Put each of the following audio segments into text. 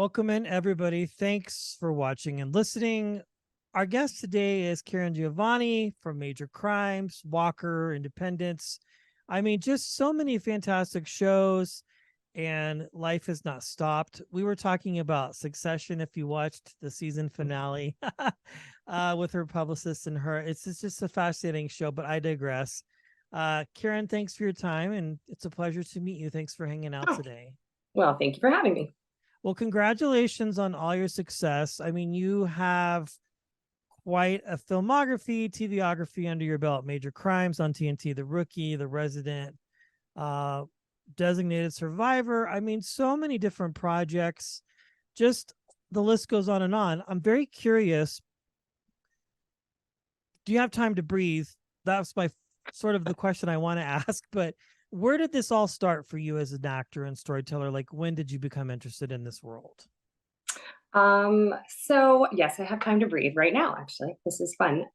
Welcome in, everybody. Thanks for watching and listening. Our guest today is Kearran Giovanni from Major Crimes, Walker, Independence. I mean, just so many fantastic shows, and life has not stopped. We were talking about Succession, if you watched the season finale with her publicist and her. It's just a fascinating show, but I digress. Kearran, thanks for your time, and it's a pleasure to meet you. Thanks for hanging out Oh, today. well, thank you for having me. Well, congratulations on all your success. I mean, you have quite a filmography, TVography under your belt. Major Crimes on TNT, The Rookie, The Resident, uh, Designated Survivor. I mean, so many different projects. Just the list goes on and on. I'm very curious. Do you have time to breathe? That's my sort of the question I want to ask, but where did this all start for you as an actor and storyteller? Like, when did you become interested in this world? So yes, I have time to breathe right now, actually. This is fun.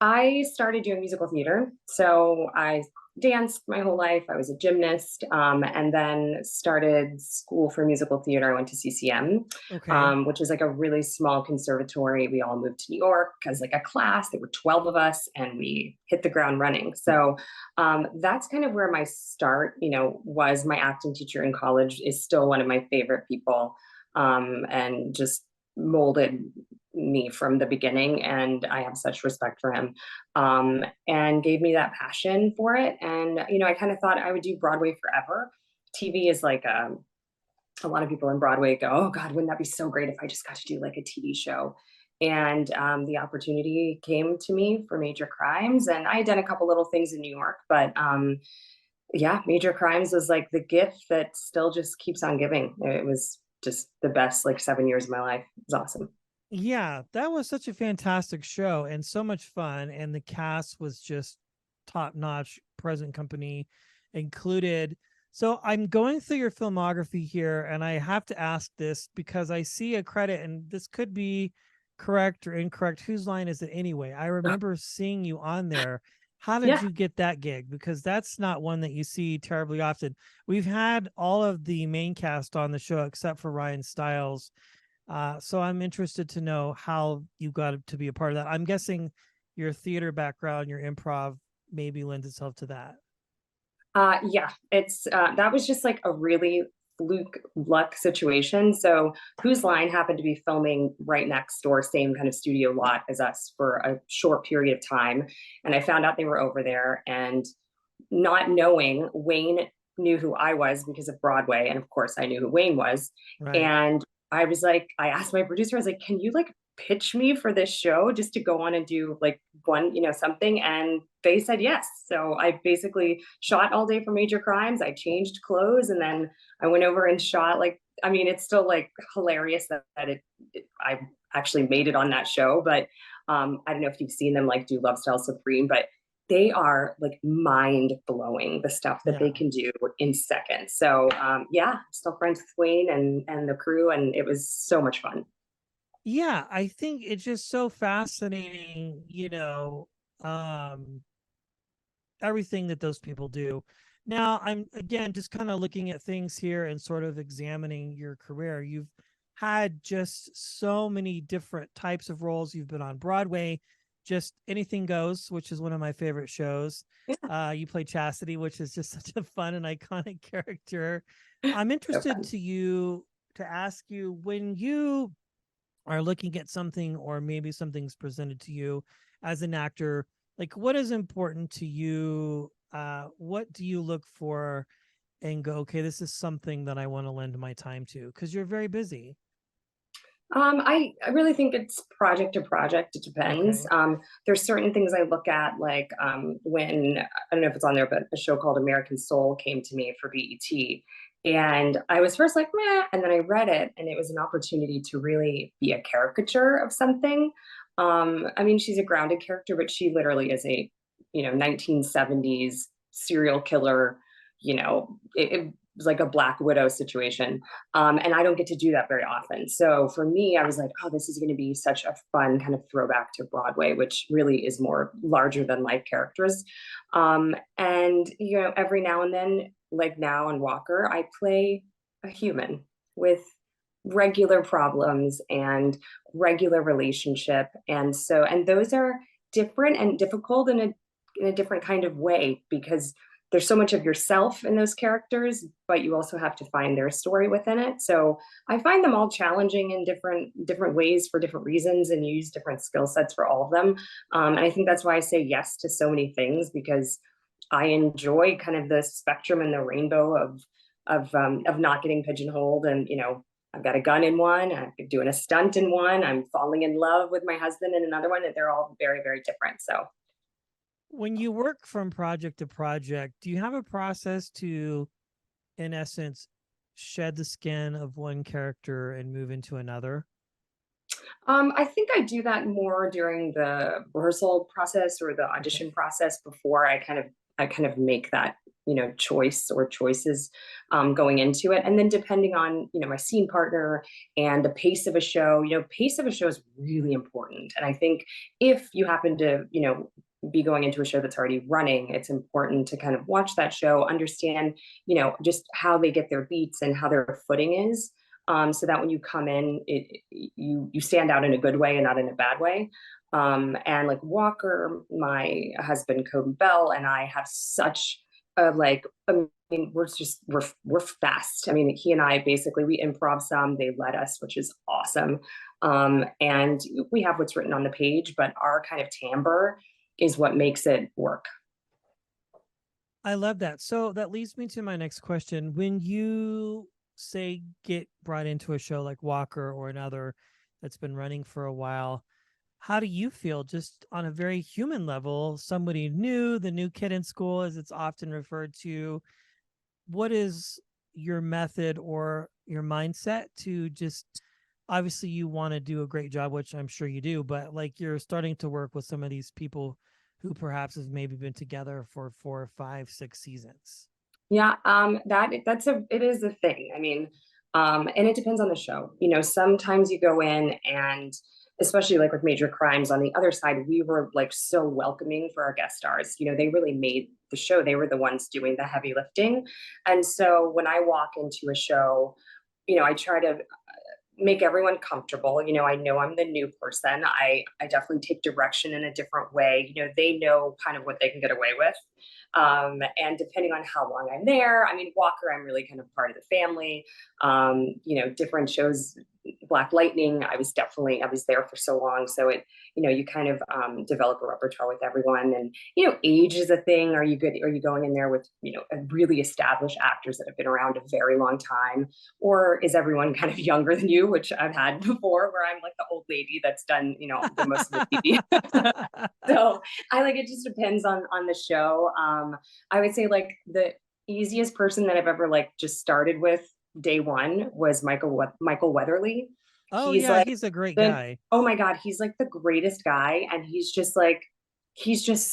I started doing musical theater. So I danced my whole life. I was a gymnast, and then started school for musical theater. I went to CCM, Okay. which is like a really small conservatory. We all moved to New York as like a class. There were 12 of us, and we hit the ground running. So that's kind of where my start, was. My acting teacher in college is still one of my favorite people, and just molded me from the beginning, and I have such respect for him, and gave me that passion for it. And I kind of thought I would do Broadway forever. TV is like a lot of people in Broadway go, oh God, wouldn't that be so great if I just got to do like a TV show. And the opportunity came to me for Major Crimes, and I had done a couple little things in New York, but yeah, Major Crimes was like the gift that still just keeps on giving. It was just the best like 7 years of my life. It was awesome. Yeah, that was such a fantastic show and so much fun. And the cast was just top notch, present company included. So I'm going through your filmography here, and I have to ask this because I see a credit, and this could be correct or incorrect. Whose line is it anyway? I remember seeing you on there. How did Yeah. you get that gig? Because that's not one that you see terribly often. We've had all of the main cast on the show except for Ryan Stiles, so I'm interested to know how you got to be a part of that. I'm guessing your theater background, your improv maybe lends itself to that. Yeah, it's that was just like a really fluke luck situation. So Whose Line happened to be filming right next door, same kind of studio lot as us for a short period of time. And I found out they were over there, and not knowing, Wayne knew who I was because of Broadway. And of course I knew who Wayne was. Right. And I was like, I asked my producer, I was like, can you like pitch me for this show just to go on and do like one, something? And they said yes. So I basically shot all day for Major Crimes. I changed clothes, and then I went over and shot like, I mean, it's still like hilarious that I actually made it on that show. But I don't know if you've seen them like do Love Style Supreme, but they are like mind blowing, the stuff that they Yeah. can do in seconds. So yeah, still friends with Wayne and the crew, and it was so much fun. Yeah, I think it's just so fascinating, everything that those people do. Now, I'm again just kind of looking at things here and sort of examining your career. You've had just so many different types of roles. You've been on Broadway, just Anything Goes, which is one of my favorite shows. Yeah, You play Chastity, which is just such a fun and iconic character. I'm so interested fun. to ask you, when you are looking at something, or maybe something's presented to you as an actor, like, what is important to you? What do you look for and go, okay, this is something that I want to lend my time to, because you're very busy. I really think it's project to project. It depends. Okay. There's certain things I look at, like when, I don't know if it's on there, but a show called American Soul came to me for BET. And I was first like, meh, and then I read it, and it was an opportunity to really be a caricature of something. I mean, she's a grounded character, but she literally is a, 1970s serial killer, it was like a Black Widow situation. And I don't get to do that very often. So for me, I was like, oh, this is going to be such a fun kind of throwback to Broadway, which really is more larger than life characters. And, every now and then, like now on Walker, I play a human with regular problems and regular relationship. And those are different and difficult in a different kind of way, because there's so much of yourself in those characters, but you also have to find their story within it. So I find them all challenging in different ways for different reasons, and use different skill sets for all of them. And I think that's why I say yes to so many things, because I enjoy kind of the spectrum and the rainbow of not getting pigeonholed. And I've got a gun in one, I'm doing a stunt in one, I'm falling in love with my husband in another one, and they're all very, very different. So When you work from project to project, do you have a process to, in essence, shed the skin of one character and move into another? I think I do that more during the rehearsal process or the Okay. audition process before I kind of make that choice or choices going into it. And then depending on my scene partner and the pace of a show, pace of a show is really important. And I think if you happen to be going into a show that's already running, it's important to kind of watch that show, understand just how they get their beats and how their footing is, so that when you come in, you stand out in a good way and not in a bad way. And like Walker, my husband Kobe Bell, and I have such a like. I mean, we're fast. I mean, he and I basically we improv some. They let us, which is awesome. And we have what's written on the page, but our kind of timbre is what makes it work. I love that. So that leads me to my next question. When you say get brought into a show like Walker or another that's been running for a while, how do you feel just on a very human level? Somebody new, the new kid in school, as it's often referred to. What is your method or your mindset to just, obviously you want to do a great job, which I'm sure you do, but like you're starting to work with some of these people who perhaps have maybe been together for 4, 5, 6 seasons. Yeah, it is a thing. I mean, and it depends on the show. Sometimes you go in and especially like with Major Crimes on the other side, we were like so welcoming for our guest stars. They really made the show. They were the ones doing the heavy lifting. And so when I walk into a show, I try to make everyone comfortable. I know I'm the new person. I definitely take direction in a different way. They know kind of what they can get away with. And depending on how long I'm there, I mean, Walker, I'm really kind of part of the family. Different shows, Black Lightning, I was there for so long. So you kind of develop a repertoire with everyone. And, age is a thing. Are you going in there with, really established actors that have been around a very long time? Or is everyone kind of younger than you, which I've had before, where I'm like the old lady that's done, the most of the TV. So it just depends on the show. I would say like the easiest person that I've ever like just started with day one was Michael Weatherly. Oh He's yeah, like he's a great the guy. oh my god, he's like the greatest guy, and he's just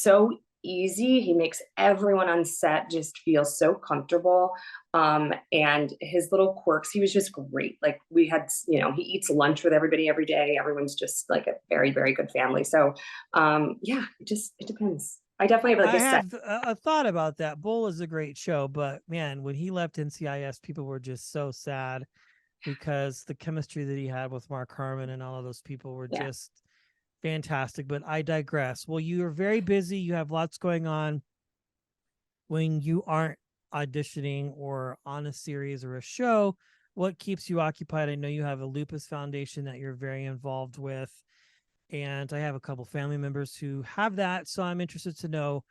so easy. He makes everyone on set just feel so comfortable. And his little quirks, he was just great. Like we had, he eats lunch with everybody every day. Everyone's just like a very, very good family. So yeah, it depends. I definitely have like I a set. have a thought about that. Bull is a great show, but man, when he left NCIS, people were just so sad because the chemistry that he had with Mark Harmon and all of those people were Yeah. just fantastic. But I digress. Well, you are very busy. You have lots going on. When you aren't auditioning or on a series or a show, what keeps you occupied? I know you have a Lupus Foundation that you're very involved with, and I have a couple family members who have that. So I'm interested to know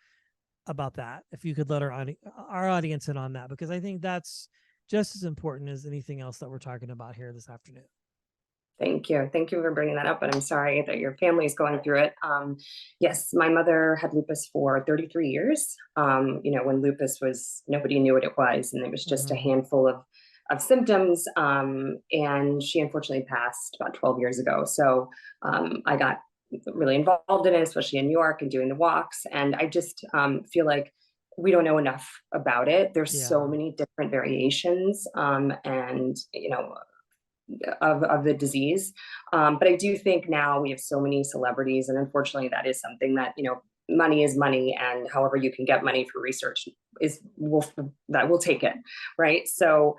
about that. If you could let our audience in on that, because I think that's just as important as anything else that we're talking about here this afternoon. Thank you. Thank you for bringing that up. And I'm sorry that your family is going through it. Yes, my mother had lupus for 33 years. When lupus was, nobody knew what it was, and it was just a Mm-hmm. handful of symptoms. And she unfortunately passed about 12 years ago. So I got really involved in it, especially in New York and doing the walks. And I just feel like we don't know enough about it. There's so Yeah. many different variations. And, of the disease. But I do think now we have so many celebrities, and unfortunately, that is something that money is money, and however you can get money for research will take it, right? So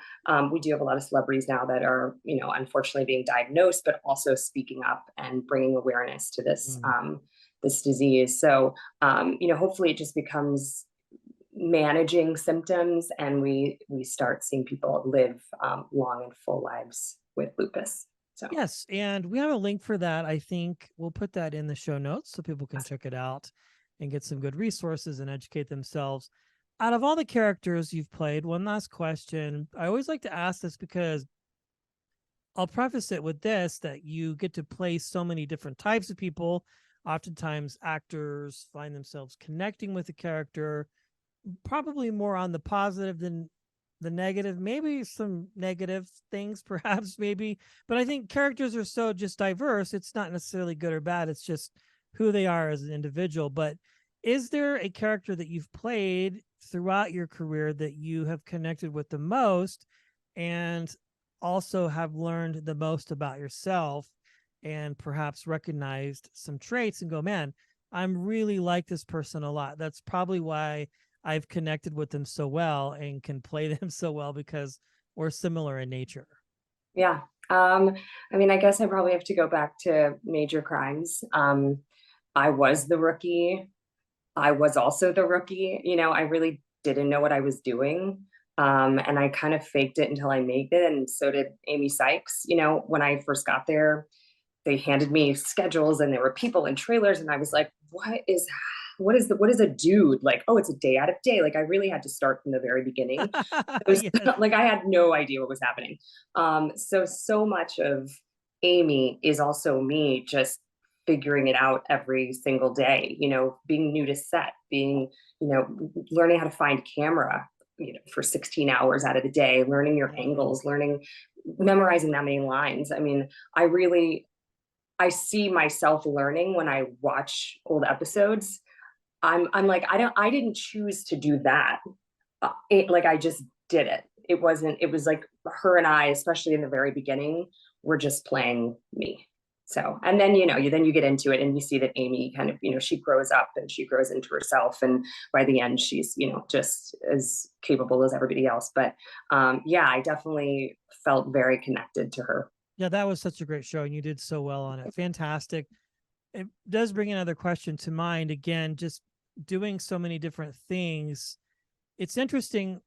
we do have a lot of celebrities now that are, unfortunately being diagnosed, but also speaking up and bringing awareness to this this disease. So hopefully it just becomes managing symptoms, and we start seeing people live long and full lives with lupus. So Yes, and we have a link for that. I think we'll put that in the show notes so people can check it out and get some good resources and educate themselves. Out of all the characters you've played, one last question. I always like to ask this because I'll preface it with this, that you get to play so many different types of people. Oftentimes actors find themselves connecting with the character, probably more on the positive than the negative, maybe some negative things, perhaps, maybe. But I think characters are so just diverse. It's not necessarily good or bad. It's just who they are as an individual. But is there a character that you've played throughout your career that you have connected with the most and also have learned the most about yourself and perhaps recognized some traits and go, man, I'm really like this person a lot. That's probably why I've connected with them so well and can play them so well, because we're similar in nature. Yeah. I guess I probably have to go back to Major Crimes. I was the rookie. I was also the rookie. I really didn't know what I was doing. And I kind of faked it until I made it. And so did Amy Sykes. When I first got there, they handed me schedules and there were people in trailers. And I was like, what is a dude? Like, oh, it's a day out of day. Like, I really had to start from the very beginning. Yes. Like, I had no idea what was happening. So much of Amy is also me just figuring it out every single day, being new to set, learning how to find camera, for 16 hours out of the day, learning your angles, memorizing that many lines. I see myself learning when I watch old episodes. I'm like, I didn't choose to do that. I just did it. It was like her and I, especially in the very beginning, were just playing me. So, and then, you get into it and you see that Amy kind of, she grows up and she grows into herself. And by the end, she's, just as capable as everybody else. But I definitely felt very connected to her. Yeah, that was such a great show and you did so well on it. Fantastic. It does bring another question to mind. Again, just doing so many different things. It's interesting.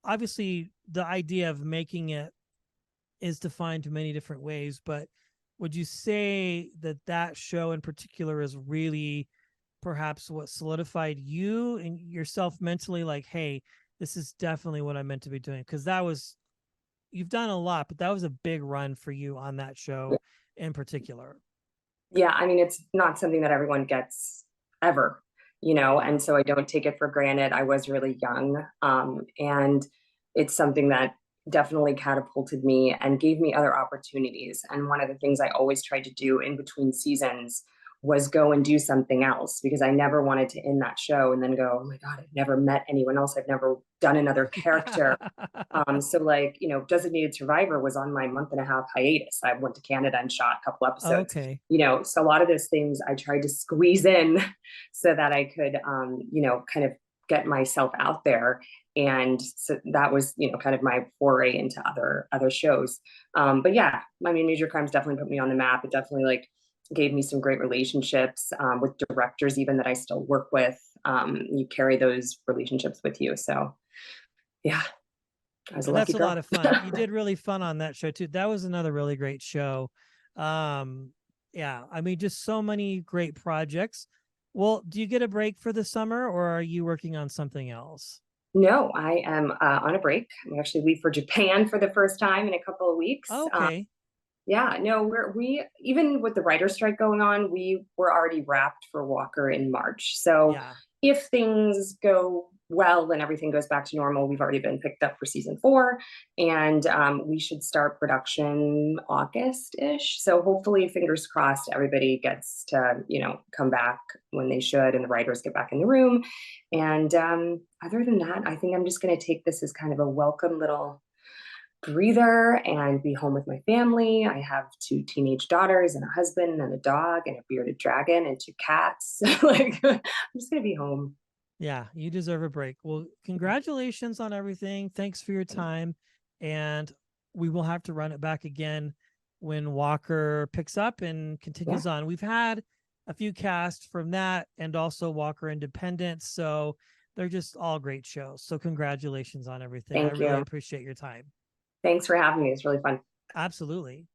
Obviously, the idea of making it is defined many different ways, but would you say that show in particular is really perhaps what solidified you and yourself mentally, like, hey, this is definitely what I'm meant to be doing? Because you've done a lot, but that was a big run for you on that show in particular. Yeah, it's not something that everyone gets ever, and so I don't take it for granted. I was really young, and it's something that definitely catapulted me and gave me other opportunities. And one of the things I always tried to do in between seasons was go and do something else, because I never wanted to end that show and then go, oh my God, I've never met anyone else. I've never done another character. So Designated Survivor was on my month and a half hiatus. I went to Canada and shot a couple episodes. Okay. So a lot of those things I tried to squeeze in so that I could, kind of get myself out there. And so that was, kind of my foray into other shows. But yeah, Major Crimes definitely put me on the map. It definitely gave me some great relationships with directors, even that I still work with. You carry those relationships with you. So yeah, I was a lucky That's a girl. lot of fun. You did really fun on that show too. That was another really great show. Yeah, just so many great projects. Well, do you get a break for the summer or are you working on something else? No, I am on a break. I actually leave for Japan for the first time in a couple of weeks. Okay. Yeah, no, we even with the writer's strike going on, we were already wrapped for Walker in March. So Yeah. if things go well and everything goes back to normal, we've already been picked up for season 4, and we should start production August-ish. So hopefully, fingers crossed, everybody gets to come back when they should, and the writers get back in the room. And other than that, I think I'm just going to take this as kind of a welcome little breather and be home with my family. I have two teenage daughters and a husband and a dog and a bearded dragon and two cats. Like, I'm just going to be home. Yeah, you deserve a break. Well, congratulations on everything. Thanks for your time. And we will have to run it back again when Walker picks up and Yeah. continues on. We've had a few casts from that and also Walker Independence. So they're just all great shows. So congratulations on everything. I Thank really you. appreciate your time. Thanks for having me. It's really fun. Absolutely.